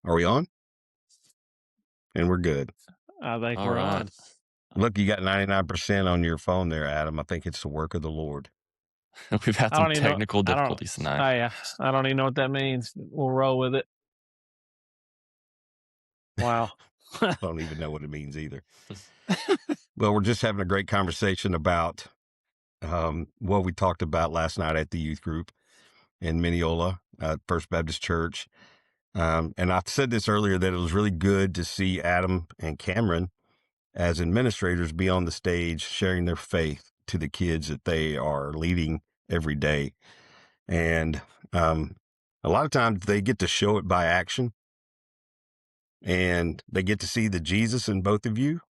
Are we on? And we're good. I think All we're right. on. Look, you got 99% on your phone there, Adam. I think it's the work of the Lord. We've had I some don't even know. technical difficulties tonight. I don't even know what that means. We'll roll with it. Wow. I don't even know what it means either. Well, we're just having a great conversation about what we talked about last night at the youth group in Mineola, First Baptist Church. And I said this earlier that it was really good to see Adam and Camron as administrators be on the stage sharing their faith to the kids that they are leading every day. And a lot of times they get to show it by action, and they get to see the Jesus in both of you.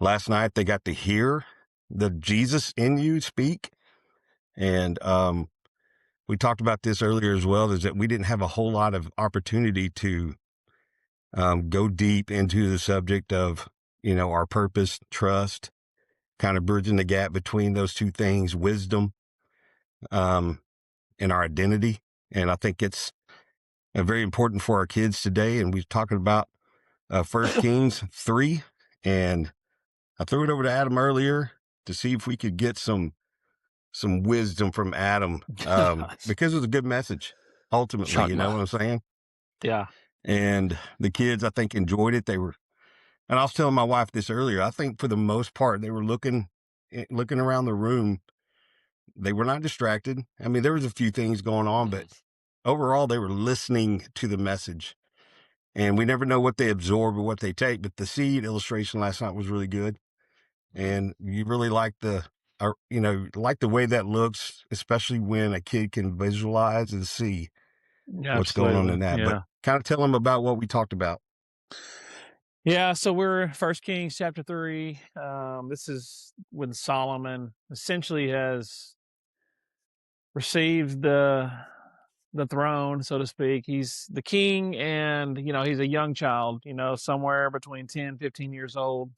Last night they got to hear the Jesus in you speak. And we talked about this earlier as well, is that we didn't have a whole lot of opportunity to go deep into the subject of, our purpose, trust, kind of bridging the gap between those two things, wisdom, and our identity. And I think it's very important for our kids today. And we're talking about 1 Kings 3. And I threw it over to Adam earlier to see if we could get some wisdom from Adam, because it was a good message, ultimately, you know what I'm saying? Yeah. And the kids, I think, enjoyed it. And I was telling my wife this earlier, I think for the most part, they were looking around the room. They were not distracted. I mean, there was a few things going on, but overall they were listening to the message. And we never know what they absorb or what they take, but the seed illustration last night was really good. And you really like the way that looks, especially when a kid can visualize and see what's going on in that. Yeah. But kind of tell them about what we talked about. Yeah, so we're 1 Kings chapter 3. This is when Solomon essentially has received the throne, so to speak. He's the king, and he's a young child, somewhere between 10, 15 years old.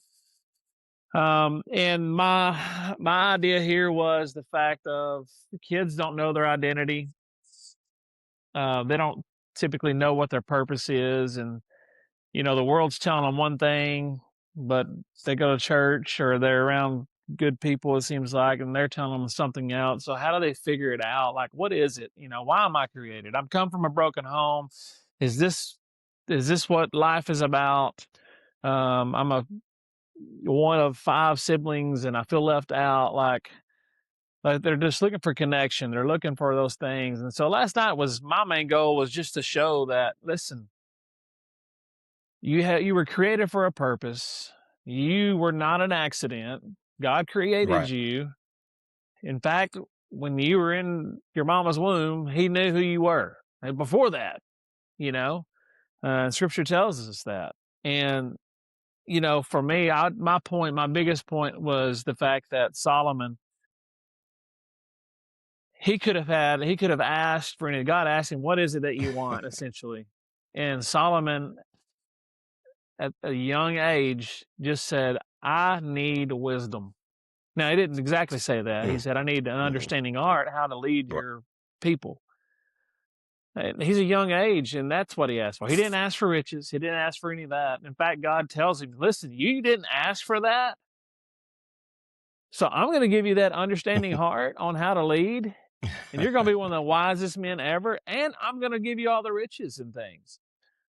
And my idea here was the fact of kids don't know their identity. They don't typically know what their purpose is, and the world's telling them one thing, but they go to church or they're around good people, it seems like, and they're telling them something else. So how do they figure it out? Like, what is it? Why am I created? I've come from a broken home. Is this what life is about? I'm one of 5 siblings and I feel left out. Like they're just looking for connection. They're looking for those things. And so last night my main goal was just to show that, listen, you were created for a purpose. You were not an accident. God created you. In fact, when you were in your mama's womb, he knew who you were. And before that, Scripture tells us that. And, for me, my biggest point was the fact that Solomon, he could have asked for anything. God asked him, what is it that you want, essentially? And Solomon, at a young age, just said, I need wisdom. Now, he didn't exactly say that. He said, I need an understanding art, how to lead your people. And he's a young age, and that's what he asked for. He didn't ask for riches. He didn't ask for any of that. In fact, God tells him, listen, you didn't ask for that. So I'm going to give you that understanding heart on how to lead, and you're going to be one of the wisest men ever, and I'm going to give you all the riches and things.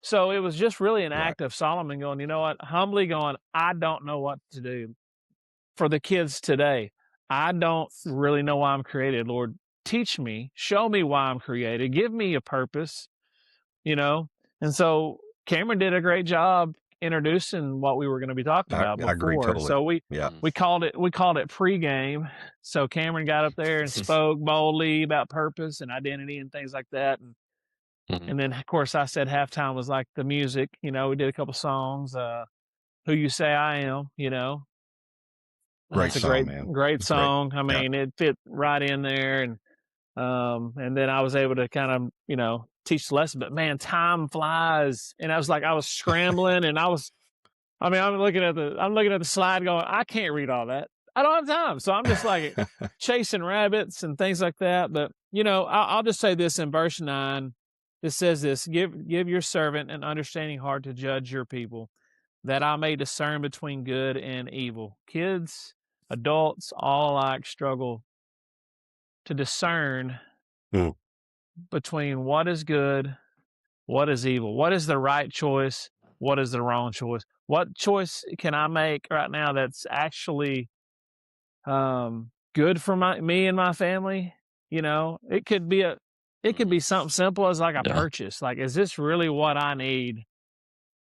So it was just really an act of Solomon going, you know what, humbly going, I don't know what to do. For the kids today, I don't really know why I'm created. Lord, teach me, show me why I'm created, give me a purpose, And so Cameron did a great job introducing what we were going to be talking about before. I agree totally. So we called it pregame. So Cameron got up there and spoke boldly about purpose and identity and things like that. And then, of course, I said halftime was like the music. We did a couple songs. Who You Say I Am, Great That's a song, man. great It's song. great. I mean, it fit right in there. And then I was able to kind of, teach the lesson, but man, time flies. And I was scrambling and I'm looking at the slide going, I can't read all that. I don't have time. So I'm just like chasing rabbits and things like that. But, I'll just say this in verse 9, It says this, give your servant an understanding heart to judge your people, that I may discern between good and evil. Kids, adults, all alike struggle to discern between what is good, what is evil, what is the right choice, what is the wrong choice. What choice can I make right now that's actually good for me and my family? You know, it could be something simple as like a purchase. Like, is this really what I need?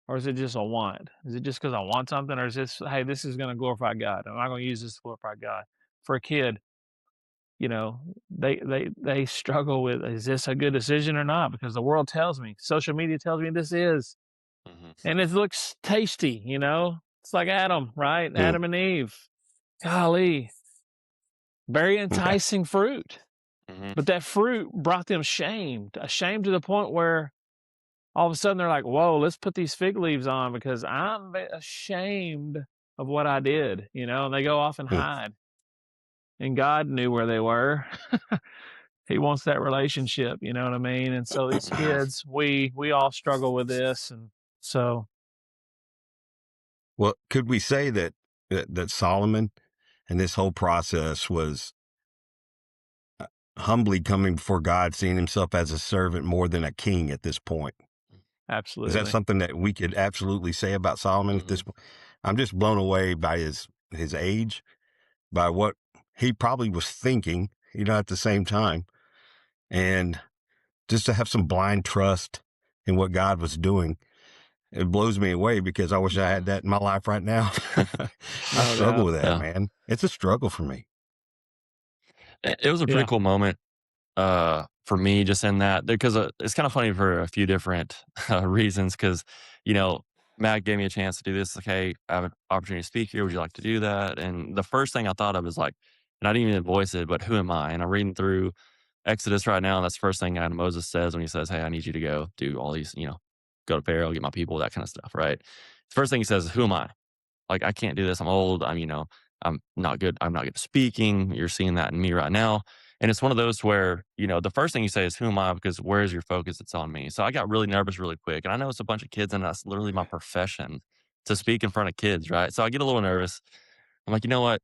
Or is it just a want? Is it just because I want something? Or is this, hey, this is going to glorify God? Am I going to use this to glorify God? For a kid, you know, they struggle with, is this a good decision or not? Because the world tells me, social media tells me this is. And it looks tasty, you know? It's like Adam, right? Adam and Eve. Golly. Very enticing fruit. But that fruit brought them shame to the point where all of a sudden they're like, whoa, let's put these fig leaves on because I'm ashamed of what I did, you know, and they go off and hide. And God knew where they were. He wants that relationship, you know what I mean? And so these kids, we all struggle with this. And so. Well, could we say that Solomon and this whole process was humbly coming before God, seeing himself as a servant more than a king at this point? Absolutely. Is that something that we could absolutely say about Solomon at this point? I'm just blown away by his age, by what he probably was thinking, you know, at the same time. And just to have some blind trust in what God was doing, it blows me away because I wish I had that in my life right now. I struggle with that, man. It's a struggle for me. It was a pretty cool moment for me just in that, because it's kind of funny for a few different reasons. Because, you know, Matt gave me a chance to do this. Like, hey, I have an opportunity to speak here. Would you like to do that? And the first thing I thought of is like, and I didn't even voice it, but who am I? And I'm reading through Exodus right now, and that's the first thing Moses says when he says, hey, I need you to go do all these, you know, go to Pharaoh, get my people, that kind of stuff, right? The first thing he says is, who am I? Like, I can't do this. I'm old. I'm, you know, I'm not good. I'm not good at speaking. You're seeing that in me right now. And it's one of those where, you know, the first thing you say is, who am I? Because where's your focus? It's on me. So I got really nervous really quick. And I know it's a bunch of kids, and that's literally my profession, to speak in front of kids, right? So I get a little nervous. I'm like, you know what?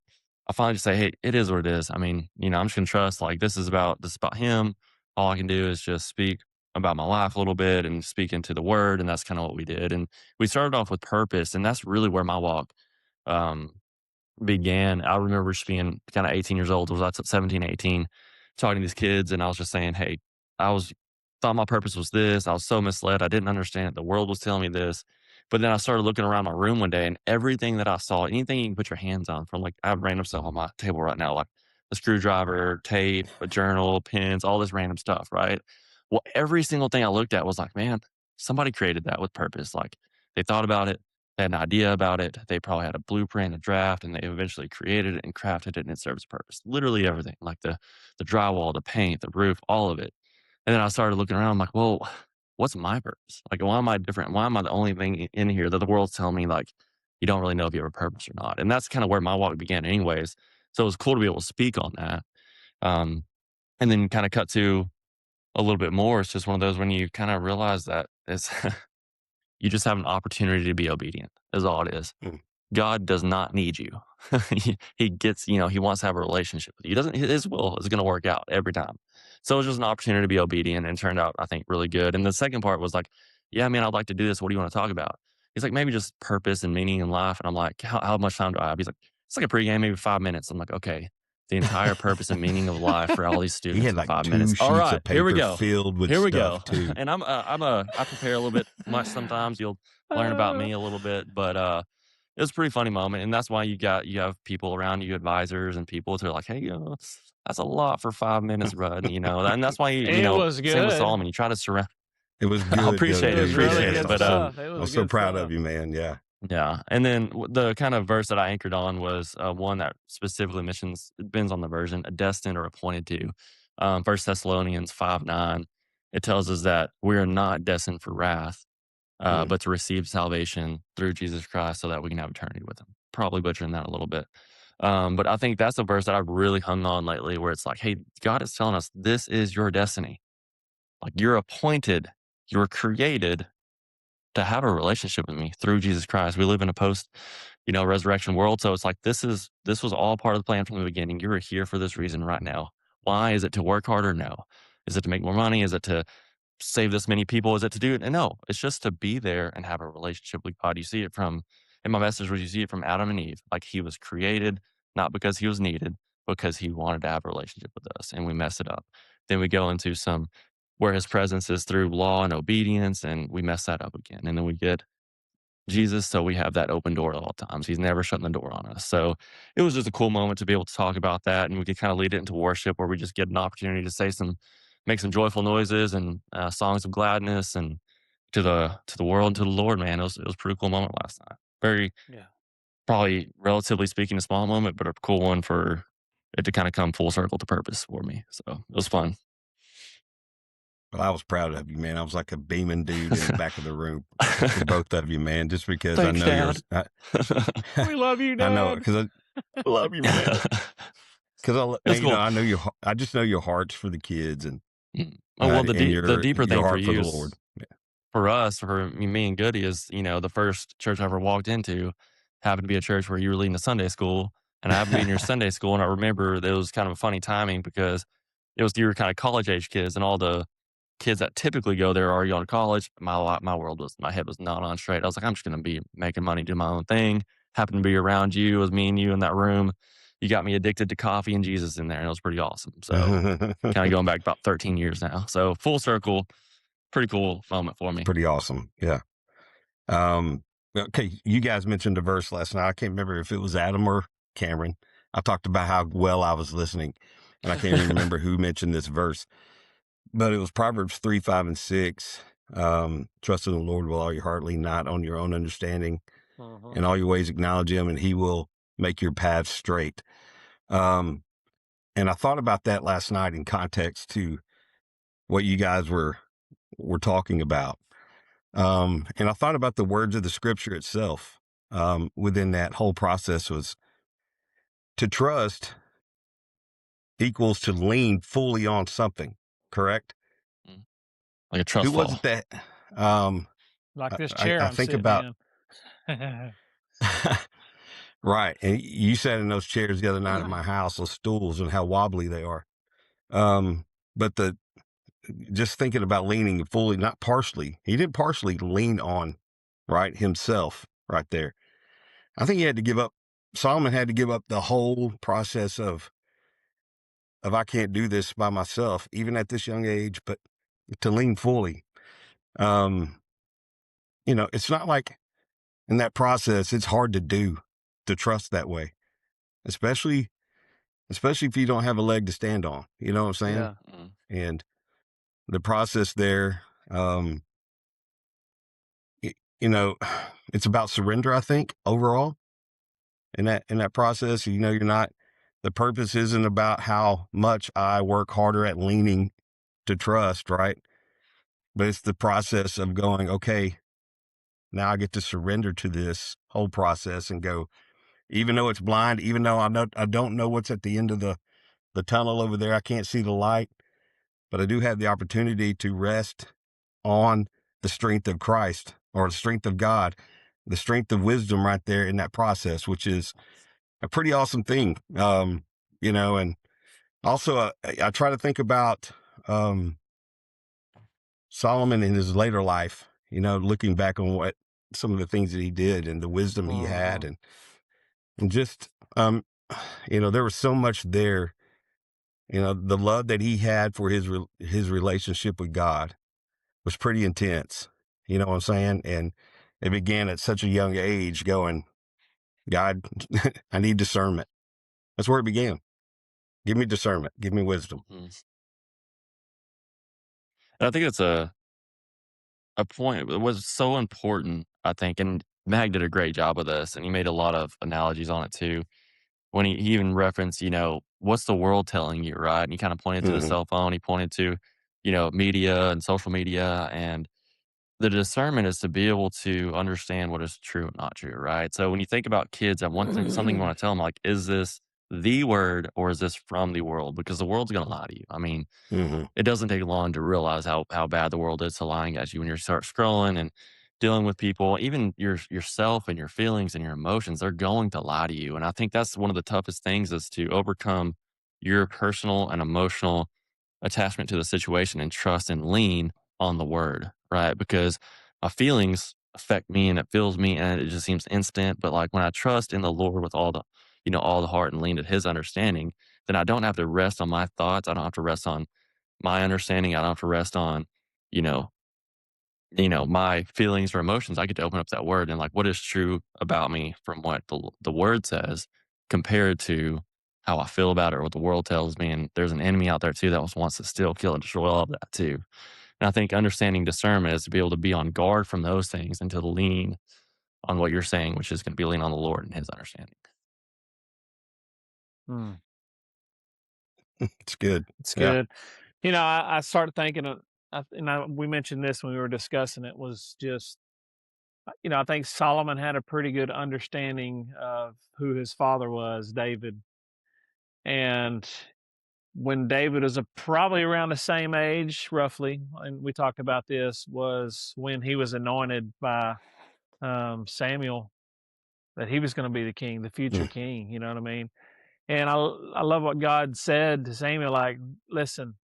I finally just say, hey, it is what it is. I mean, you know, I'm just gonna trust, like, this is about him. All I can do is just speak about my life a little bit and speak into the word. And that's kind of what we did. And we started off with purpose. And that's really where my walk um, began. I remember just being kind of 18 years old. Was I 17, 18, talking to these kids, and I was just saying, hey, thought my purpose was this. I was so misled. I didn't understand it. The world was telling me this. But then I started looking around my room one day, and everything that I saw, anything you can put your hands on, from, like, I have random stuff on my table right now, like a screwdriver, tape, a journal, pens, all this random stuff, right? Well, every single thing I looked at was like, man, somebody created that with purpose. Like, they thought about it. They had an idea about it. They probably had a blueprint, a draft, and they eventually created it and crafted it, and it serves a purpose. Literally everything, like the drywall, the paint, the roof, all of it. And then I started looking around. I'm like, well, what's my purpose? Like, why am I different? Why am I the only thing in here that the world's telling me, like, you don't really know if you have a purpose or not? And that's kind of where my walk began, anyways. So it was cool to be able to speak on that. And then kind of cut to a little bit more. It's just one of those when you kind of realize that it's you just have an opportunity to be obedient, is all it is. God does not need you. He gets, you know, he wants to have a relationship with you. He doesn't, his will is going to work out every time. So it was just an opportunity to be obedient, and turned out, I think, really good. And the second part was like, yeah, man, I'd like to do this. What do you want to talk about? He's like, maybe just purpose and meaning in life. And I'm like, how much time do I have? He's like, it's like a pregame, maybe 5 minutes. I'm like, okay. The entire purpose and meaning of life for all these students He had in like 5 2 minutes. All sheets right, of paper here we go. filled with Here we go. stuff too. And I prepare a little bit much sometimes. You'll learn about me a little bit, but it was a pretty funny moment. And that's why you have people around you, advisors and people who are like, hey, you know, that's a lot for 5 minutes, bud. You know, and that's why you know, was same with good. Solomon. You try to surround. It was good. I appreciate it. Really good But stuff. I'm so proud of you, man. Yeah. yeah. And then the kind of verse that I anchored on was one that specifically mentions, it depends on the version, destined or appointed to. 1 Thessalonians 5:9. It tells us that we are not destined for wrath, but to receive salvation through Jesus Christ so that we can have eternity with him. Probably butchering that a little bit. But I think that's a verse that I've really hung on lately, where it's like, hey, God is telling us this is your destiny. Like, you're appointed, you're created to have a relationship with me through Jesus Christ. We live in a post, resurrection world. So it's like this was all part of the plan from the beginning. You're here for this reason right now. Why? Is it to work harder? No. Is it to make more money? Is it to save this many people? Is it to do it? And no, it's just to be there and have a relationship with God. You see it from in my message where you see it from Adam and Eve. Like, he was created not because he was needed, because he wanted to have a relationship with us, and we mess it up. Then we go into some where his presence is through law and obedience, and we mess that up again. And then we get Jesus, so we have that open door at all times. He's never shutting the door on us. So it was just a cool moment to be able to talk about that, and we could kind of lead it into worship where we just get an opportunity to make some joyful noises and songs of gladness and to the world and to the Lord. Man, it was a pretty cool moment last night. Very Yeah. probably relatively speaking a small moment, but a cool one for it to kind of come full circle to purpose for me. So it was fun. Well, I was proud of you, man. I was like a beaming dude in the back of the room for both of you, man. Just because Thanks, I know you're, We love you, I know Dad. because I love you, man. because It's cool. I know your, I just know your heart's for the kids and Oh, well, and the deeper your thing for heart for you the is Lord. for us, for me and Goody is, the first church I ever walked into happened to be a church where you were leading a Sunday school, and I happened to be in your Sunday school, and I remember there was kind of a funny timing because you were kind of college age kids, and all the kids that typically go there are already on college. My head was not on straight. I was like, I'm just going to be making money, do my own thing. Happened to be around you, it was me and you in that room. You got me addicted to coffee and Jesus in there, and it was pretty awesome. So kind of going back about 13 years now. So full circle, pretty cool moment for me. Pretty awesome. Yeah. Okay. You guys mentioned a verse last night. I can't remember if it was Adam or Cameron. I talked about how well I was listening, and I can't even remember who mentioned this verse, but it was Proverbs 3, 5, and 6. Trust in the Lord with all your heart, lean not on your own understanding. In all your ways acknowledge him, and he will make your paths straight. And I thought about that last night in context to what you guys were talking about. And I thought about the words of the scripture itself. Within that whole process was to trust equals to lean fully on something, correct? Like a trust Who was fall. it that Like this chair I I'm think sitting about in. right. And you sat in those chairs the other night at my house, those stools, and how wobbly they are. But just thinking about leaning fully, not partially. He didn't partially lean on, right, himself right there. I think he had to give up. Solomon had to give up the whole process of I can't do this by myself, even at this young age, but to lean fully. It's not like in that process, it's hard to do, to trust that way, especially if you don't have a leg to stand on. You know what I'm saying? Yeah. And the process there, it's about surrender, I think, overall. In that process, you're not, the purpose isn't about how much I work harder at leaning to trust, right? But it's the process of going, okay, now I get to surrender to this whole process and go, even though it's blind, even though I don't know what's at the end of the tunnel over there, I can't see the light, but I do have the opportunity to rest on the strength of Christ or the strength of God, the strength of wisdom right there in that process, which is a pretty awesome thing. And also I try to think about Solomon in his later life, looking back on what some of the things that he did and the wisdom he had, and just, there was so much there, the love that he had for his relationship with God was pretty intense. You know what I'm saying? And it began at such a young age going, God, I need discernment. That's where it began. Give me discernment. Give me wisdom. And I think it's a point that was so important, I think, and Mag did a great job of this, and he made a lot of analogies on it too. When he even referenced, what's the world telling you, right? And he kind of pointed to the Mm-hmm. cell phone. He pointed to, media and social media, and the discernment is to be able to understand what is true and not true, right? So when you think about kids, that one thing, something you want to tell them, like, is this the word or is this from the world? Because the world's going to lie to you. I mean, Mm-hmm. it doesn't take long to realize how bad the world is to lying at you when you start scrolling and dealing with people, even yourself and your feelings and your emotions. They're going to lie to you, and I think that's one of the toughest things is to overcome your personal and emotional attachment to the situation and trust and lean on the word, right? Because my feelings affect me and it feels me and it just seems instant. But like when I trust in the Lord with all the heart and lean to his understanding, then I don't have to rest on my thoughts. I don't have to rest on my understanding. I don't have to rest on, you know, my feelings or emotions. I get to open up that word and like what is true about me from what the word says compared to how I feel about it or what the world tells me. And there's an enemy out there too that wants to steal, kill, and destroy all of that too. And I think understanding discernment is to be able to be on guard from those things and to lean on what you're saying, which is going to be lean on the Lord and his understanding. Mm, It's good. it's Yeah. good. I started thinking of, we mentioned this when we were discussing it, was just, I think Solomon had a pretty good understanding of who his father was, David. And when David was probably around the same age, roughly, and we talked about this, was when he was anointed by Samuel that he was going to be the king, the future Mm. king. You know what I mean? And I love what God said to Samuel, like, listen,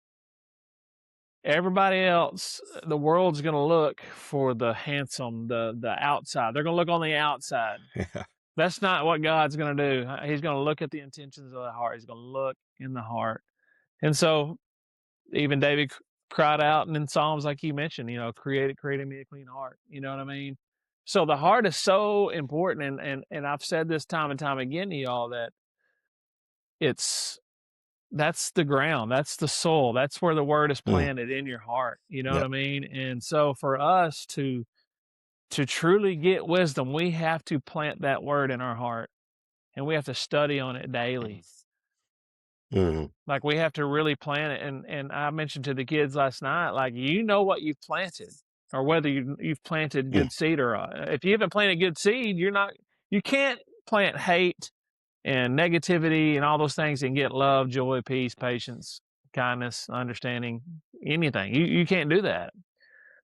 everybody else, the world's going to look for the handsome, the outside. They're going to look on the outside. Yeah. That's not what God's going to do. He's going to look at the intentions of the heart. He's going to look in the heart. And so even David cried out, and in Psalms, like you mentioned, create me a clean heart. You know what I mean? So the heart is so important, and I've said this time and time again to y'all that that's the ground, that's the soul, that's where the word is Mm. planted in your heart. You know what Yep. I mean? And so for us to truly get wisdom, we have to plant that word in our heart, and we have to study on it daily. Mm-hmm. Like we have to really plant it. And I mentioned to the kids last night, like, what you've planted, or whether you've planted Mm. good seed or if you haven't planted good seed, you can't plant hate and negativity and all those things and get love, joy, peace, patience, kindness, understanding, anything. You can't do that.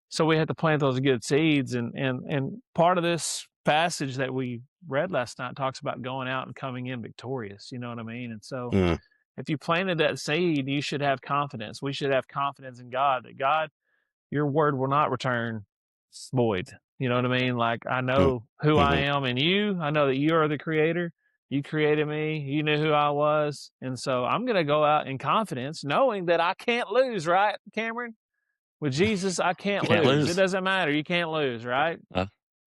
So we have to plant those good seeds. And part of this passage that we read last night talks about going out and coming in victorious. You know what I mean? And so Mm. if you planted that seed, you should have confidence. We should have confidence in God, that God, your word will not return void. You know what I mean? Like, I Mm. know who I Mm-hmm. am in you. I know that you are the creator. You created me. You knew who I was. And so I'm going to go out in confidence, knowing that I can't lose, right, Cameron? With Jesus, I can't Can't lose. It lose. doesn't matter. You can't lose, right? Uh,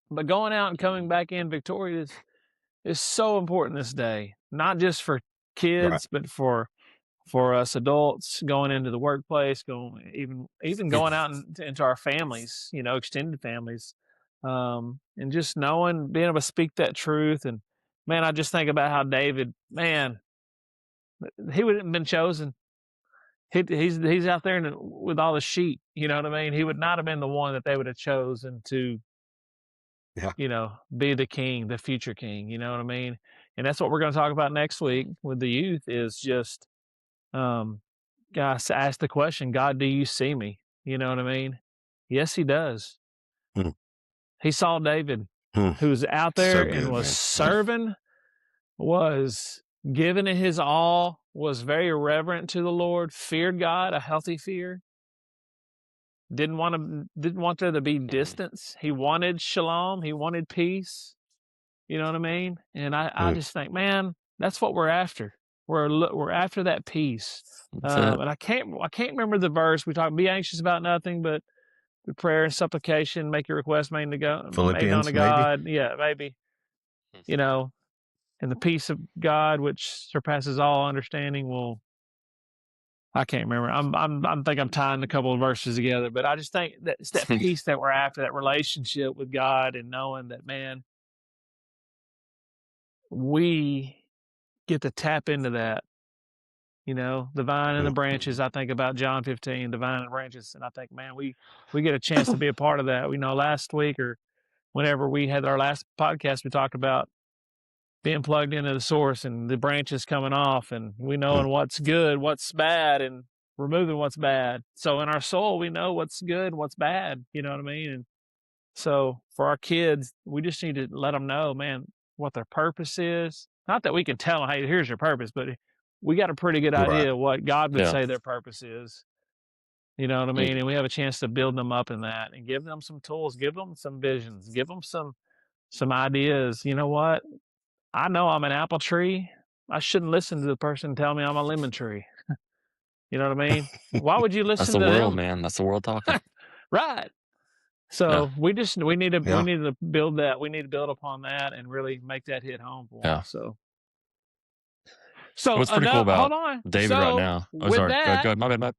But going out and coming back in victorious is so important this day, not just for Right. kids, but for us adults going into the workplace, even going out into our families, extended families, and just knowing, being able to speak that truth. And man, I just think about how David, man, he wouldn't have been chosen. He's out there with all the sheep. You know what I mean? He would not have been the one that they would have chosen to, Yeah. be the king, the future king. You know what I mean? And that's what we're going to talk about next week with the youth. Is just guys, ask the question, God, do you see me? You know what I mean? Yes, he does. Mm. He saw David, Mm. who was out there So and good, was man. serving, was giving it his all, was very reverent to the Lord, feared God, a healthy fear. Didn't want there to be distance. He wanted shalom. He wanted peace. You know what I mean? And I Mm. just think, man, that's what we're after. We're after that peace. that's it. And I can't remember the verse. We talk, be anxious about nothing, but the prayer and supplication, make your request made known to Philippians, maybe. God. Yeah, maybe. You know, and the peace of God, which surpasses all understanding, will. I can't remember. I'm think I'm tying a couple of verses together, but I just think that it's that peace that we're after, that relationship with God, and knowing that, man, we get to tap into that. The vine and the Mm. branches. I think about John 15, the vine and branches, and I think, man, we get a chance to be a part of that. Last week or whenever we had our last podcast, we talked about being plugged into the source and the branches coming off, and we knowing what's good, what's bad, and removing what's bad. So in our soul, we know what's good, what's bad. You know what I mean? And so for our kids, we just need to let them know, man, what their purpose is. Not that we can tell them, hey, here's your purpose, but we got a pretty good idea of what God would say their purpose is. You know what I mean? And we have a chance to build them up in that and give them some tools, give them some visions, give them some ideas. You know what? I know I'm an apple tree. I shouldn't listen to the person telling me I'm a lemon tree. You know what I mean? Why would you listen That's the to world, them? man. That's the world talking. Right. So we need to build that. We need to build upon that and really make that hit home for them. So what's pretty cool about hold on. David right now? Oh, sorry. Go ahead. My bad.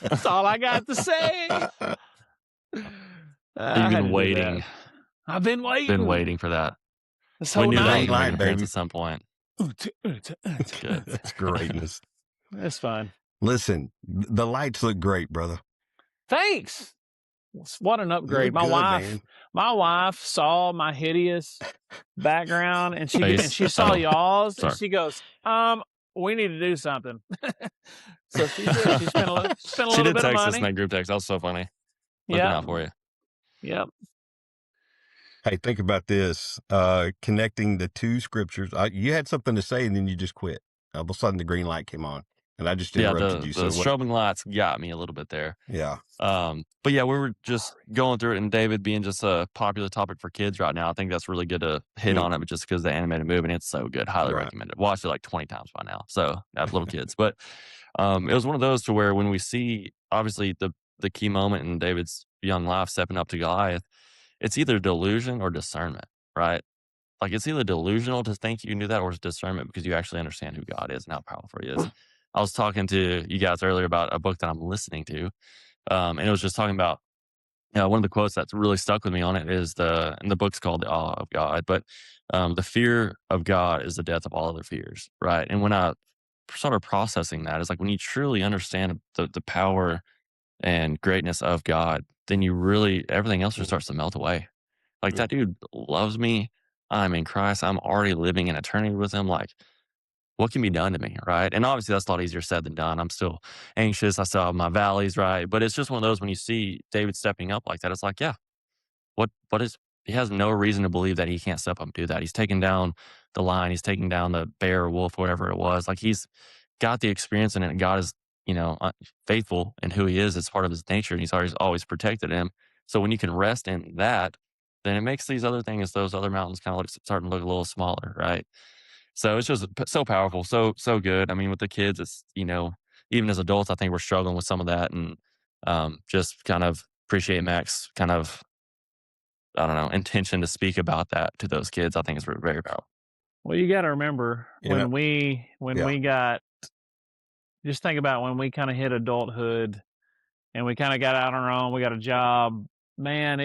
That's all I got to say. You've been waiting. I've been waiting. Been waiting for that. We knew that was going to happen at some point. That's good. That's greatness. That's fine. Listen, the lights look great, brother. Thanks. What an upgrade. My wife saw my hideous background and she saw y'all's and she goes, we need to do something. So she did. She spent a little bit of money. She did text us in that group text. That was so funny. Looking out for you. Yep. Hey, think about this. Connecting the two scriptures. You had something to say and then you just quit. All of a sudden the green light came on. And I just interrupted you. The strobing lights got me a little bit there. Yeah. But yeah, we were just going through it, and David being just a popular topic for kids right now, I think that's really good to hit on it, but just because the animated movie, and it's so good. Highly recommend it. Watched it like 20 times by now. So I have little kids. But it was one of those to where when we see, obviously, the key moment in David's young life stepping up to Goliath, it's either delusion or discernment, right? Like it's either delusional to think you can do that, or it's discernment because you actually understand who God is and how powerful he is. I was talking to you guys earlier about a book that I'm listening to, and it was just talking about, one of the quotes that's really stuck with me on it is and the book's called The Awe of God, but the fear of God is the death of all other fears, right? And when I started processing that, it's like when you truly understand the power and greatness of God, then everything else just starts to melt away. Like that dude loves me. I'm in Christ. I'm already living in eternity with him. Like, what can be done to me, right? And obviously that's a lot easier said than done. I'm still anxious. I still have my valleys, right? But it's just one of those when you see David stepping up like that, it's like, yeah, he has no reason to believe that he can't step up and do that. He's taking down the lion. He's taking down the bear or wolf, whatever it was. Like he's got the experience in it. And God is, faithful in who he is. It's part of his nature. And he's always protected him. So when you can rest in that, then it makes these other mountains kind of starting to look a little smaller, right? So it's just so powerful, so good. I mean, with the kids, it's, even as adults, I think we're struggling with some of that, and just kind of appreciate Mac's kind of, I don't know, intention to speak about that to those kids. I think it's very powerful. Well, you got to remember when we got, just think about when we kind of hit adulthood and we kind of got out on our own, we got a job, man,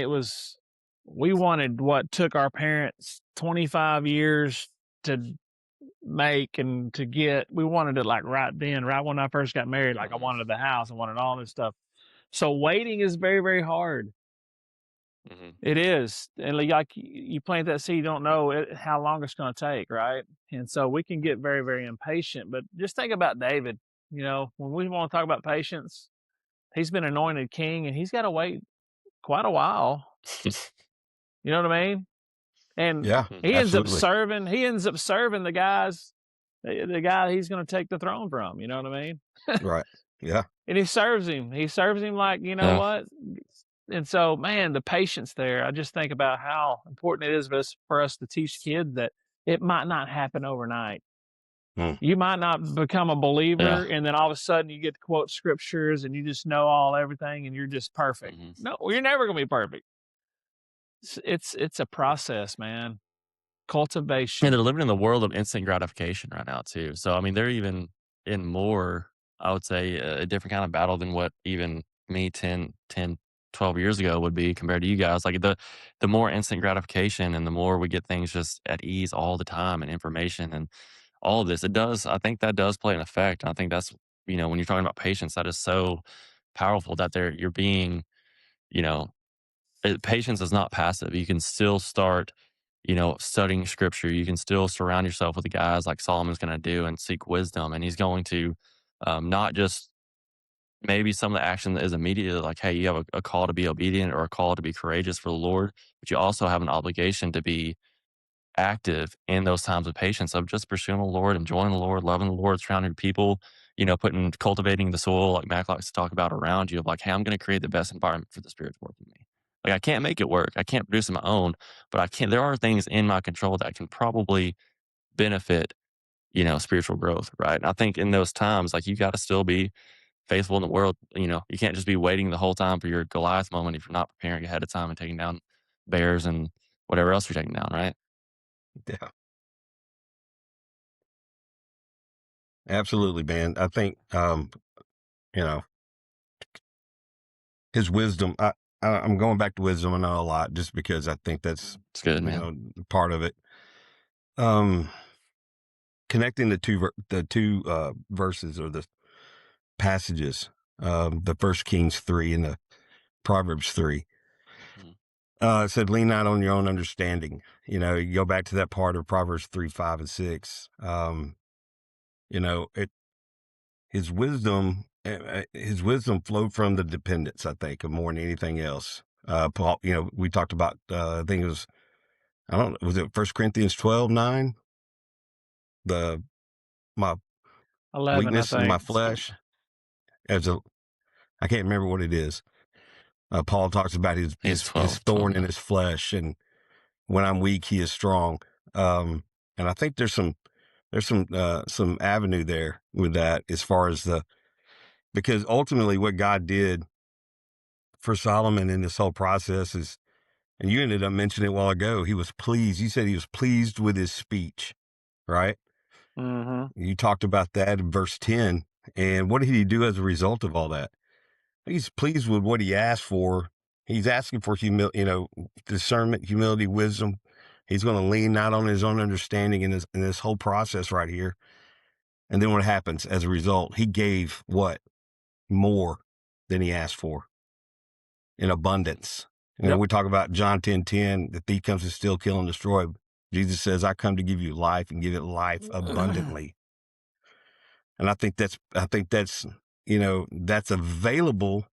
we wanted what took our parents 25 years to make and to get. We wanted it like right when I first got married, like I wanted the house, I wanted all this stuff. So waiting is very, very hard. Mm-hmm. It is. And like you plant that seed, you don't know how long it's going to take, right? And so we can get very, very impatient. But just think about David. When we want to talk about patience, he's been anointed king and he's got to wait quite a while. You know what I mean? And he ends up serving the guy he's going to take the throne from. You know what I mean? Right. Yeah. And he serves him like, what? And so, man, the patience there, I just think about how important it is for us to teach kids that it might not happen overnight. You might not become a believer and then all of a sudden you get to quote scriptures and you just know everything and you're just perfect. Mm-hmm. No, you're never going to be perfect. It's a process, man. Cultivation. And they're living in the world of instant gratification right now too. So, I mean, they're even in more, I would say, a different kind of battle than what even me 10, 12 years ago would be compared to you guys. Like the more instant gratification and the more we get things just at ease all the time and information and all of this, I think that does play an effect. And I think that's, when you're talking about patience, that is so powerful that you're being, patience is not passive. You can still start studying scripture. You can still surround yourself with the guys like Solomon's going to do and seek wisdom. And he's going to not just maybe some of the action that is immediately like, hey, you have a call to be obedient or a call to be courageous for the Lord, but you also have an obligation to be active in those times of patience of just pursuing the Lord, enjoying the Lord, loving the Lord, surrounding people, cultivating the soil like Mac likes to talk about around you of like, hey, I'm going to create the best environment for the Spirit to work in me. Like I can't make it work. I can't produce it on my own, but there are things in my control that can probably benefit, spiritual growth. Right. And I think in those times, like you got to still be faithful in the world. You can't just be waiting the whole time for your Goliath moment if you're not preparing ahead of time and taking down bears and whatever else you're taking down. Right. Yeah, absolutely, man. I think, you know, his wisdom. I'm going back to wisdom. I know a lot just because I think that's It's good, man. part of it. Connecting the two verses or the passages, the First Kings 3 and the Proverbs 3. It said, "Lean not on your own understanding." You go back to that part of Proverbs 3, 5, and 6. It his wisdom flowed from the dependence, I think, of more than anything else. Paul, we talked about, I think it was, I don't know, was it 1 Corinthians 12:9? My 11, I weakness in my think. flesh, I can't remember what it is. Paul talks about It's his 12, thorn in yeah. his flesh, and when I'm weak, he is strong. And I think there's some avenue there with that as far as because ultimately what God did for Solomon in this whole process is, and you ended up mentioning it a while ago, he was pleased. You said he was pleased with his speech, right? Mm-hmm. You talked about that in verse 10. And what did he do as a result of all that? He's pleased with what he asked for. He's asking for discernment, humility, wisdom. He's going to lean not on his own understanding in this whole process right here. And then what happens as a result? He gave what? More than he asked for in abundance. Yep. We talk about John 10:10, the thief comes to steal, kill, and destroy. Jesus says, I come to give you life and give it life abundantly. And I think that's that's available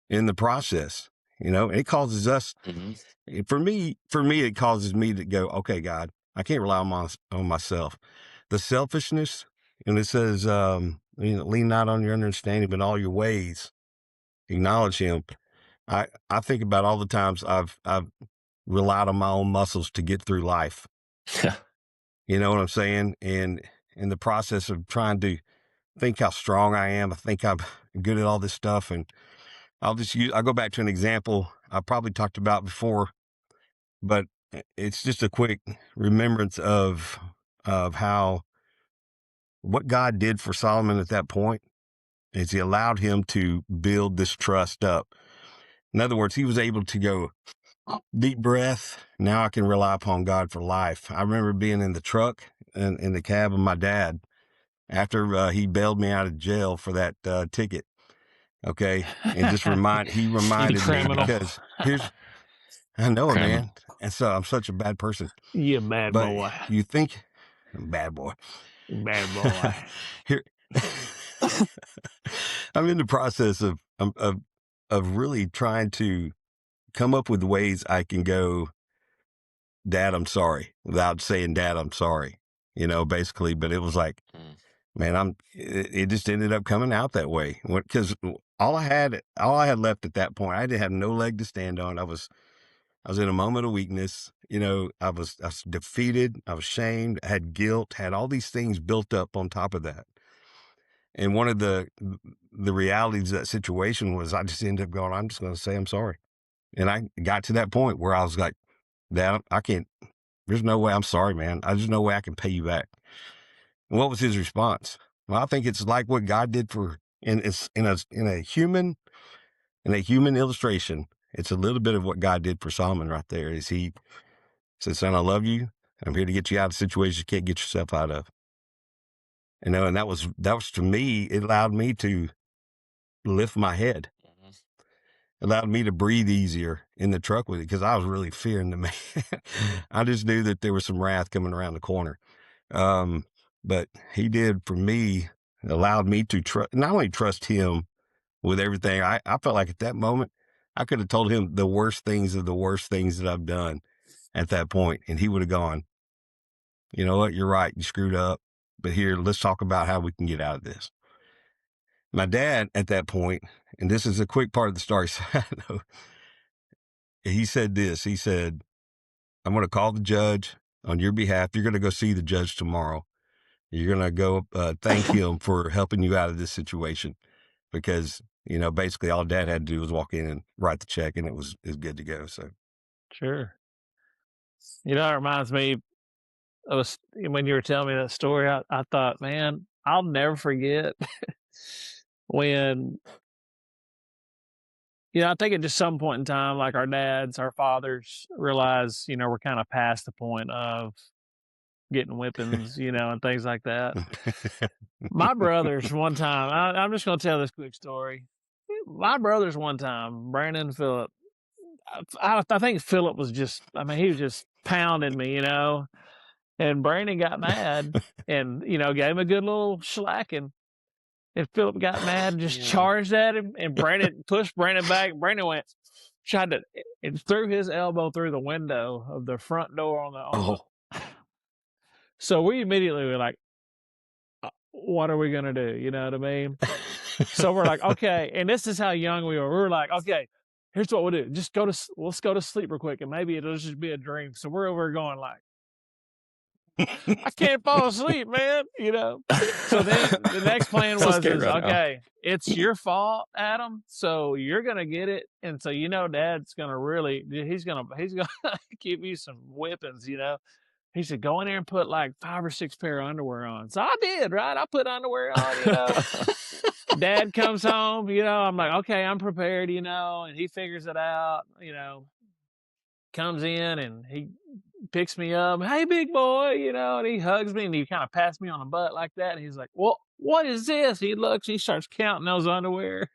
in the process. It causes us, for me, it causes me to go, okay, God, I can't rely on myself. The selfishness, and it says, lean not on your understanding, but all your ways, acknowledge him. I think about all the times I've relied on my own muscles to get through life. Yeah. You know what I'm saying? And in the process of trying to think how strong I am, I think I'm good at all this stuff. And I'll go back to an example I probably talked about before, but it's just a quick remembrance of how what God did for Solomon at that point is he allowed him to build this trust up. In other words, he was able to go, deep breath. Now I can rely upon God for life. I remember being in the truck and in the cab of my dad after he bailed me out of jail for that ticket. Okay. And just he reminded me, criminal. because I know it, Criminal. man. And so I'm such a bad person. You bad But boy. you think, bad boy. Bad boy. Here, I'm in the process of really trying to come up with ways I can go, Dad, I'm sorry, without saying, Dad, I'm sorry, basically. But it was like, man, it just ended up coming out that way, because all I had left at that point, I didn't have no leg to stand on. I was in a moment of weakness. I was defeated. I was shamed. I had guilt, had all these things built up on top of that. And one of the realities of that situation was I just ended up going, I'm just going to say I'm sorry. And I got to that point where I was like, Dad, I can't, there's no way, I'm sorry, man. There's no way I can pay you back. And what was his response? Well, I think it's like what God did in a human illustration. It's a little bit of what God did for Solomon right there. Is he said, son, I love you. I'm here to get you out of situations you can't get yourself out of. And that was to me, it allowed me to lift my head. allowed me to breathe easier in the truck with it because I was really fearing the man. I just knew that there was some wrath coming around the corner. But he did for me, allowed me to not only trust him with everything. I felt like at that moment, I could have told him the worst things of the worst things that I've done at that point, and he would have gone, you know what, you're right, you screwed up, but here, let's talk about how we can get out of this. My dad at that point, and this is a quick part of the story, side note, he said this, he said, I'm going to call the judge on your behalf. You're going to go see the judge tomorrow. You're going to go thank him for helping you out of this situation because, you know, basically all Dad had to do was walk in and write the check and it was good to go. So, Sure. You know, it reminds me of when you were telling me that story, I thought, man, I'll never forget when, you know, I think at just some point in time, like our dads, our fathers realize, you know, we're kind of past the point of getting whippings, you know, and things like that. My brothers one time, I'm just going to tell this quick story. My brothers one time, Brandon and Philip, I think Philip was just, I mean, he was just pounding me, you know, and Brandon got mad and, you know, gave him a good little slacking. And Philip got mad and just charged at him, and Brandon pushed Brandon back. Brandon tried to, and threw his elbow through the window of the front door on the. So we immediately were like, what are we going to do? You know what I mean? So we're like, okay. And this is how young we were. We were like, okay, here's what we'll do. Let's go to sleep real quick, and maybe it'll just be a dream. So we're over going like, I can't fall asleep, man. You know. So then the next plan was, okay, it's your fault, Adam. So you're gonna get it, and so you know, Dad's gonna he's gonna give you some whippings. You know. He said, go in there and put like 5 or 6 pair of underwear on. So I did, right? I put underwear on. You know. Dad comes home. You know, I'm like, okay, I'm prepared. You know, and he figures it out. You know, comes in and he picks me up, hey, big boy, you know, and he hugs me and he kind of pats me on the butt like that. And he's like, well, what is this? He looks, he starts counting those underwear.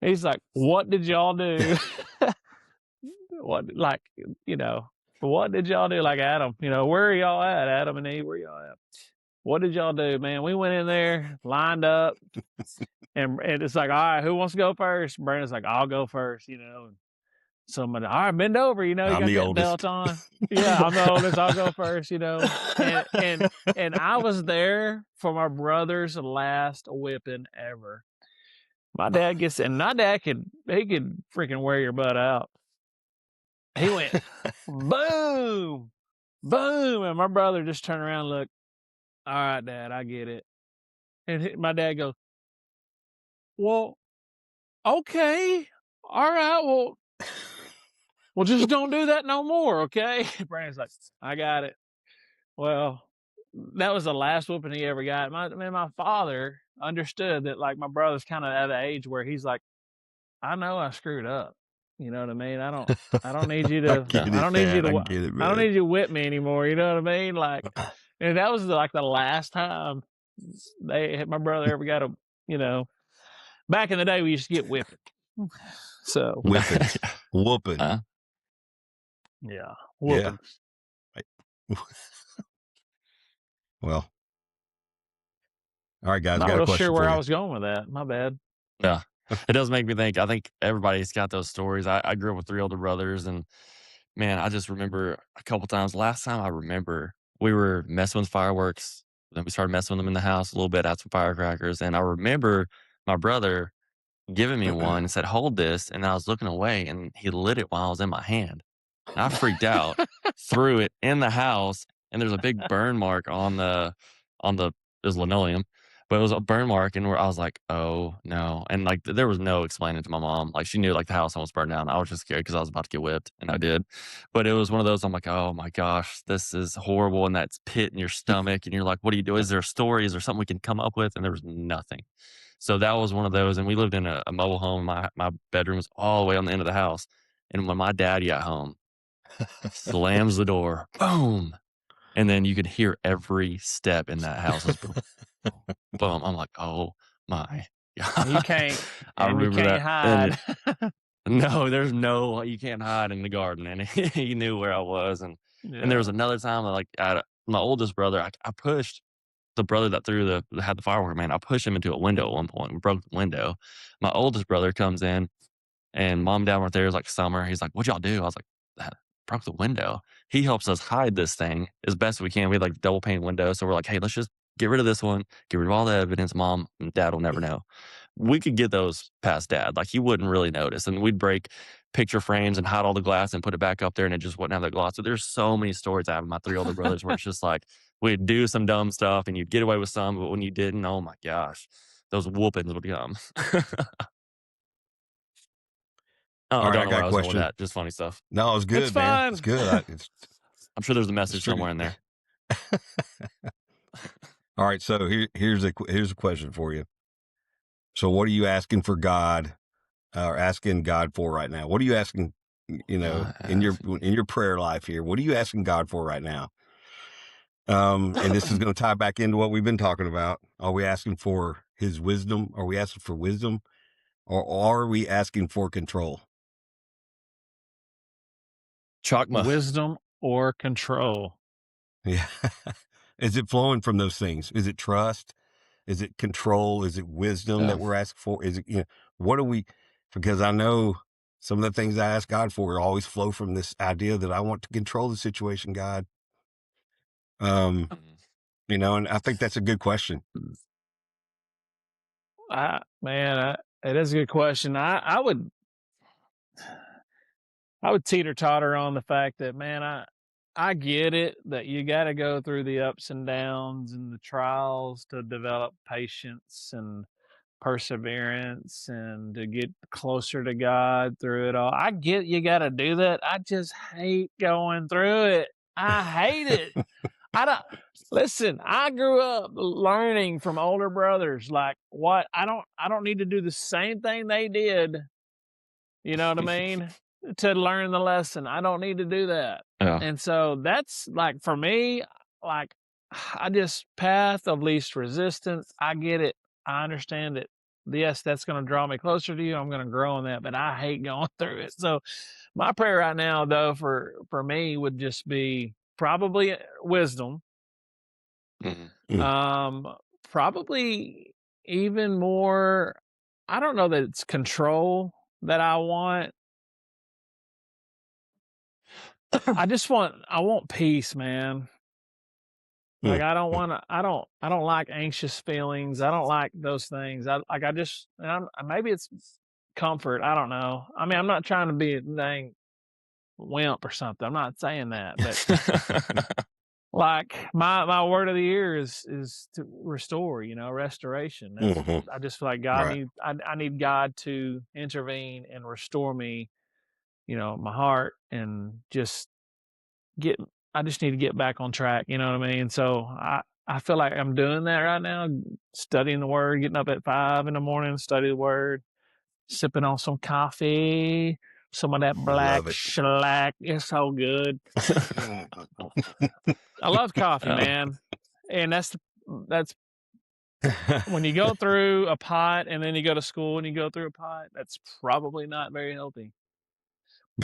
He's like, what did y'all do? What, like, you know, what did y'all do? Like, Adam, you know, where are y'all at? Adam and Eve, where y'all at? What did y'all do, man? We went in there, lined up, and it's like, all right, who wants to go first? Brandon's like, I'll go first, you know. And somebody, all right, bend over, you know, you got that belt on. Yeah, I'm the oldest, I'll go first, you know. And I was there for my brother's last whipping ever. My dad he could freaking wear your butt out. He went boom, boom, and my brother just turned around and looked, all right, Dad, I get it. And my dad goes, well, okay, all right, well, just don't do that no more, okay? Brandon's like, I got it. Well, that was the last whooping he ever got. My father understood that, like, my brother's kind of at the age where he's like, I know I screwed up. You know what I mean? I don't need you to. I don't need you to whip me anymore. You know what I mean? Like, and that was like the llast time my brother ever got a. You know, back in the day we used to get whipping. So whooping. Yeah, whooping. Yeah. Well, all right, guys. Not got a real question sure where for you. I was going with that. My bad. Yeah, it does make me think. I think everybody's got those stories. I grew up with 3 older brothers, and man, I just remember a couple times. Last time I remember, we were messing with fireworks. Then we started messing with them in the house a little bit, had some firecrackers, and I remember my brother giving me one and said, "Hold this," and I was looking away, and he lit it while I was in my hand. And I freaked out, threw it in the house, and there's a big burn mark on the it was linoleum, but it was a burn mark, and I was like, "Oh no!" And like there was no explaining to my mom. Like she knew like the house almost burned down. I was just scared because I was about to get whipped, and I did. But it was one of those. I'm like, "Oh my gosh, this is horrible!" And that pit in your stomach, and you're like, "What do you do? Is there a story? Is there something we can come up with?" And there was nothing. So that was one of those, and we lived in a mobile home. My bedroom was all the way on the end of the house, and when my dad got home, slams the door, boom, and then you could hear every step in that house. Boom, boom. I'm like, oh my god! You can't. I remember you can't that. hide. No, there's no you can't hide in the garden, and he knew where I was, and there was another time, like, my oldest brother, I pushed the brother that had the firework, man, I pushed him into a window at one point, we broke the window. My oldest brother comes in, and mom and dad weren't there, it was, like, summer, he's like, "What'd y'all do?" I was like, broke the window." He helps us hide this thing as best we can, we had, like, double pane windows, so we're like, "Hey, let's just get rid of this one, get rid of all the evidence, mom and dad will never know." We could get those past dad, like, he wouldn't really notice, and we'd break picture frames and hide all the glass and put it back up there, and it just wouldn't have the gloss. So there's so many stories I have with my 3 older brothers where it's just like, we'd do some dumb stuff, and you'd get away with some, but when you didn't, oh my gosh, those whoopings would come. Oh, All I right, don't I know got where a I was going with question. that, just funny stuff. No, it's good, man. It's fun. good. I'm sure there's a message true. somewhere in there. All right, so here's a question for you. So, what are you asking for God, or asking God for right now? What are you asking? You know, in your prayer life here, what are you asking God for right now? And this is going to tie back into what we've been talking about. Are we asking for His wisdom? Are we asking for wisdom, or are we asking for control? Chakma. Wisdom or control? Yeah. Is it flowing from those things? Is it trust? Is it control? Is it wisdom that we're asking for? Is it, what are we, because I know some of the things I ask God for always flow from this idea that I want to control the situation, God. And I think that's a good question. It is a good question. I would teeter totter on the fact that, man, I get it that you got to go through the ups and downs and the trials to develop patience and perseverance and to get closer to God through it all. I get you got to do that. I just hate going through it. I hate it. Listen, I grew up learning from older brothers, like, what I don't need to do the same thing they did. You know what I mean? To learn the lesson. I don't need to do that. Yeah. And so that's, like, for me, like, I just path of least resistance. I get it. I understand it. Yes, that's going to draw me closer to you. I'm going to grow in that, but I hate going through it. So my prayer right now, though, for me would just be probably wisdom. Probably even more, I don't know that it's control that I want. I want peace, man. Like, I don't like anxious feelings. I don't like those things. Maybe it's comfort. I don't know. I mean, I'm not trying to be a dang wimp or something. I'm not saying that, but like, my word of the year is to restore, restoration. I just feel like I need God to intervene and restore me, my heart, and just I just need to get back on track, you know what I mean? So I feel like I'm doing that right now, studying the word, getting up at 5 in the morning, study the word, sipping on some coffee, some of that black shellac. It's so good. I love coffee, man. And that's when you go through a pot and then you go to school and you go through a pot, that's probably not very healthy.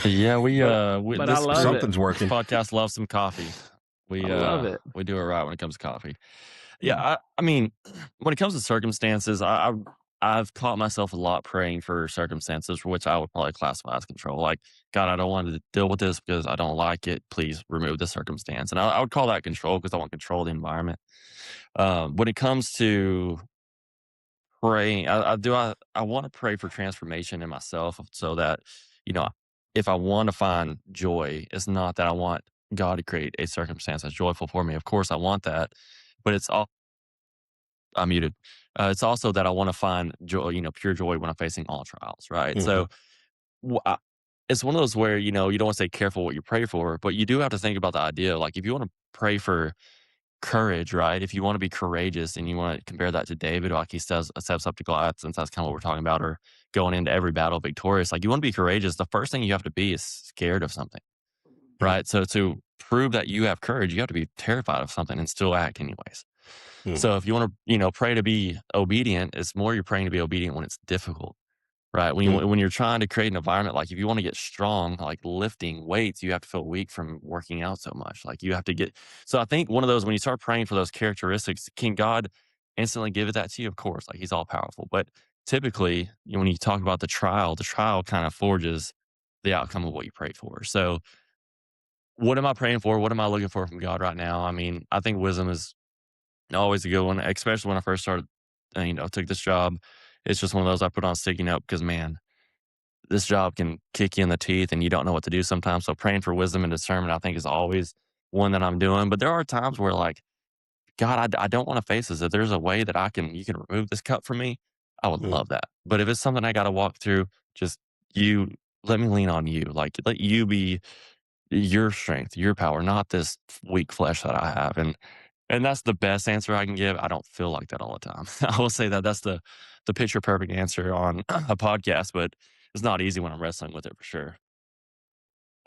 Yeah, but I love something's working. This podcast loves some coffee. I love it. We do it right when it comes to coffee. Yeah, I mean, when it comes to circumstances, I've caught myself a lot praying for circumstances for which I would probably classify as control. Like, God, I don't want to deal with this because I don't like it. Please remove the circumstance. And I would call that control because I want to control the environment. When it comes to praying, I want to pray for transformation in myself so that, if I want to find joy, it's not that I want God to create a circumstance that's joyful for me. Of course, I want that, but I'm muted. It's also that I want to find joy, pure joy when I'm facing all trials, right? So it's one of those where, you don't want to say careful what you pray for, but you do have to think about the idea. Like, if you want to pray for courage, right? If you want to be courageous and you want to compare that to David, like he steps up to Goliath, since that's kind of what we're talking about, or going into every battle victorious, like, you want to be courageous, the first thing you have to be is scared of something, right? So to prove that you have courage, you have to be terrified of something and still act anyways. So if you want to, pray to be obedient, it's more you're praying to be obedient when it's difficult. right? Mm, When you're trying to create an environment, like if you want to get strong, like lifting weights, you have to feel weak from working out so much. Like you have to get. So I think one of those when you start praying for those characteristics, can God instantly give it that to you? Of course, like He's all powerful. But typically, when you talk about the trial kind of forges the outcome of what you prayed for. So what am I praying for? What am I looking for from God right now? I mean, I think wisdom is always a good one, especially when I first started, took this job. It's just one of those I put on sticky note because, man, this job can kick you in the teeth and you don't know what to do sometimes. So praying for wisdom and discernment, I think, is always one that I'm doing. But there are times where, like, God, I don't want to face this. If there's a way that you can remove this cup from me, I would mm. love that. But if it's something I got to walk through, just you let me lean on you. Like, let you be your strength, your power, not this weak flesh that I have. And that's the best answer I can give. I don't feel like that all the time. I will say that that's the picture perfect answer on a podcast, but it's not easy when I'm wrestling with it for sure.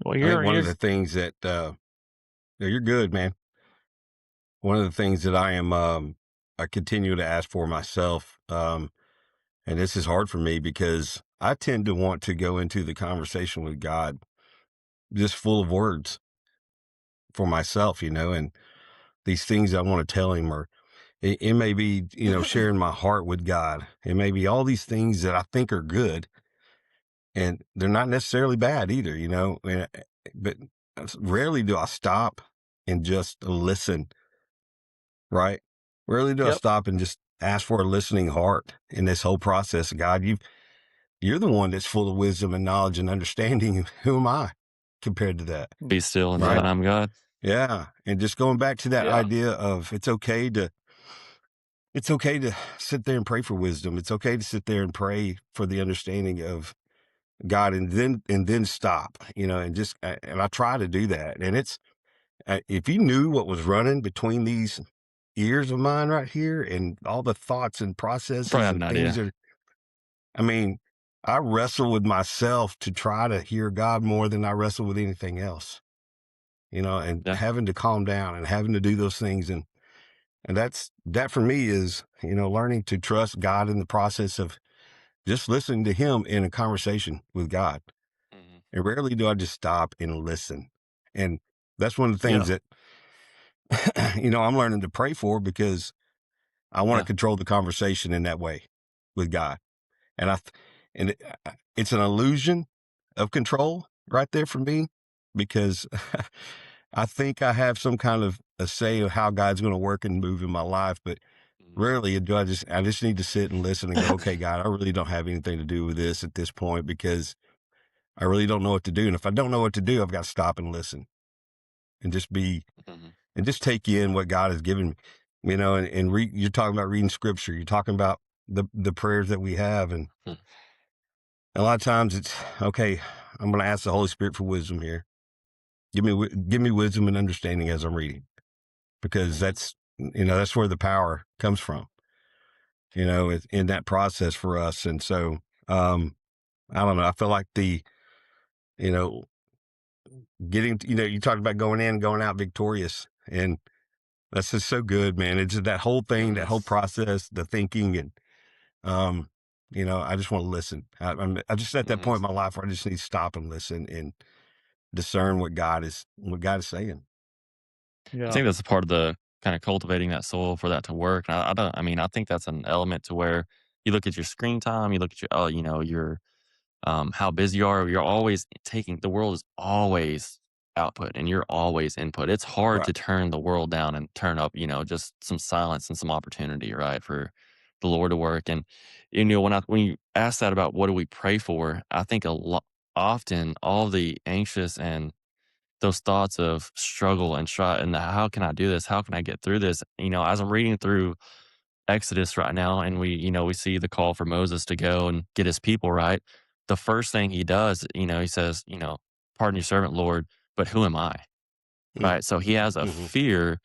Well, I think one you're of the things that, yeah, you're good, man. One of the things that I continue to ask for myself, and this is hard for me because I tend to want to go into the conversation with God just full of words for myself, and these things I want to tell him, or it may be, sharing my heart with God. It may be all these things that I think are good, and they're not necessarily bad either, but rarely do I stop and just listen, right? Rarely do I yep. stop and just ask for a listening heart in this whole process. God, you're the one that's full of wisdom and knowledge and understanding. Who am I compared to that? Be still and know Right. that I'm God. Yeah. And just going back to that Yeah. idea of it's okay to sit there and pray for wisdom. It's okay to sit there and pray for the understanding of God, and then stop, and I try to do that. And if you knew what was running between these ears of mine right here and all the thoughts and Probably processes had an and things idea. that, I mean, I wrestle with myself to try to hear God more than I wrestle with anything else, and Yeah. having to calm down and having to do those things. And that for me is, learning to trust God in the process of just listening to him in a conversation with God. Mhm. And rarely do I just stop and listen. And that's one of the things Yeah. that, I'm learning to pray for, because I want to Yeah. control the conversation in that way with God. And it's an illusion of control right there for me, because I think I have some kind of a say of how God's going to work and move in my life, but Mhm. rarely do I just need to sit and listen and go, okay, God, I really don't have anything to do with this at this point, because I really don't know what to do. And if I don't know what to do, I've got to stop and listen and Mhm. just take in what God has given me, and you're talking about reading scripture. You're talking about the prayers that we have. And Mm. a lot of times it's, okay, I'm going to ask the Holy Spirit for wisdom here. Give me wisdom and understanding as I'm reading, because Mhm. that's where the power comes from, in that process for us. And so, I don't know. I feel like you know, you talked about going in, going out victorious, and that's just so good, man. It's just that whole thing, that Mhm. whole process, the thinking, and um, I just want to listen. I just at that Mhm. point in my life where I just need to stop and listen and discern what God is saying. I Yeah. think that's a part of the kind of cultivating that soul for that to work. And I don't. I mean, I think that's an element to where you look at your screen time, you look at your how busy you are. You're always taking the world is always output and you're always input. It's hard Right. to turn the world down and turn up, just some silence and some opportunity, right, for the Lord to work. And when you ask that about what do we pray for, I think a lot often all the anxious and those thoughts of struggle and try and how can I do this? How can I get through this? As I'm reading through Exodus right now, and we see the call for Moses to go and get his people right. The first thing he does, he says, "Pardon your servant, Lord, but who am I?" Mm, Right. So he has a hmm fear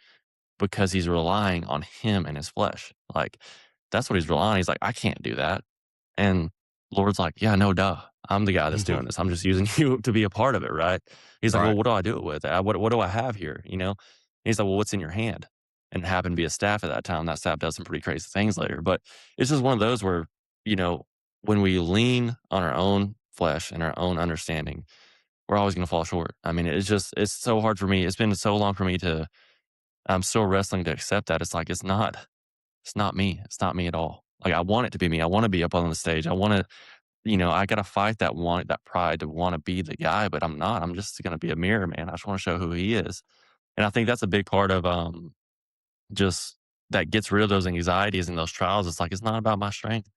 because he's relying on him and his flesh. Like that's what he's relying on. He's like, I can't do that. And Lord's like, yeah, no, duh. I'm the guy that's hmm doing this. I'm just using you to be a part of it, right? He's like, well, Right. what do I do it with? What do I have here? He's like, well, what's in your hand? And it happened to be a staff at that time. That staff does some pretty crazy things later. But it's just one of those where, you know, when we lean on our own flesh and our own understanding, we're always going to fall short. I mean, it's so hard for me. It's been so long for me I'm still wrestling to accept that. It's like, it's not me. It's not me at all. Like, I want it to be me. I want to be up on the stage. I want to, I got to fight that pride to want to be the guy, but I'm not. I'm just going to be a mirror, man. I just want to show who he is. And I think that's a big part of, just that gets rid of those anxieties and those trials. It's like, it's not about my strength.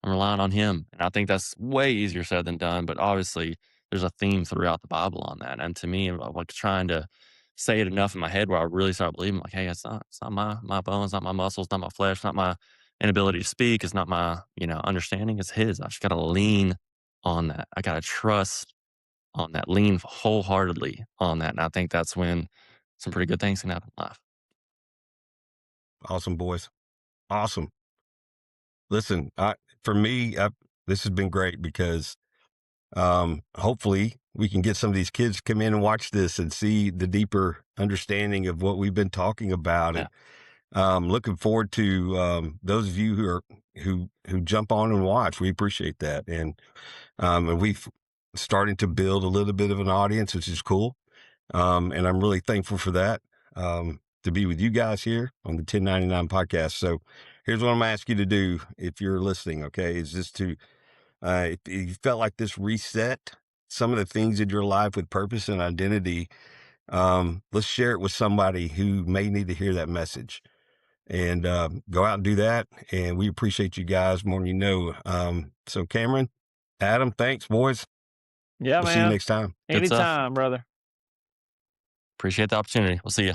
I'm relying on him. And I think that's way easier said than done. But obviously, there's a theme throughout the Bible on that. And to me, I'm like trying to say it enough in my head where I really start believing, like, hey, it's not my bones, not my muscles, not my flesh, not my inability to speak. It's not my, understanding. It's his. I just got to lean on that. I got to trust on that, lean wholeheartedly on that. And I think that's when some pretty good things can happen in life. Awesome, boys. Awesome. Listen, for me, this has been great because hopefully we can get some of these kids to come in and watch this and see the deeper understanding of what we've been talking about. Yeah. And looking forward to those of you who jump on and watch. We appreciate that. And we've starting to build a little bit of an audience, which is cool. And I'm really thankful for that. To be with you guys here on the 1099 podcast. So here's what I'm going to ask you to do if you're listening, okay, is just to, if you felt like this reset some of the things in your life with purpose and identity, let's share it with somebody who may need to hear that message. And go out and do that. And we appreciate you guys more than you know. So Cameron, Adam, thanks, boys. Yeah, we'll man. see you next time. Good stuff. Anytime, brother. Appreciate the opportunity. We'll see you.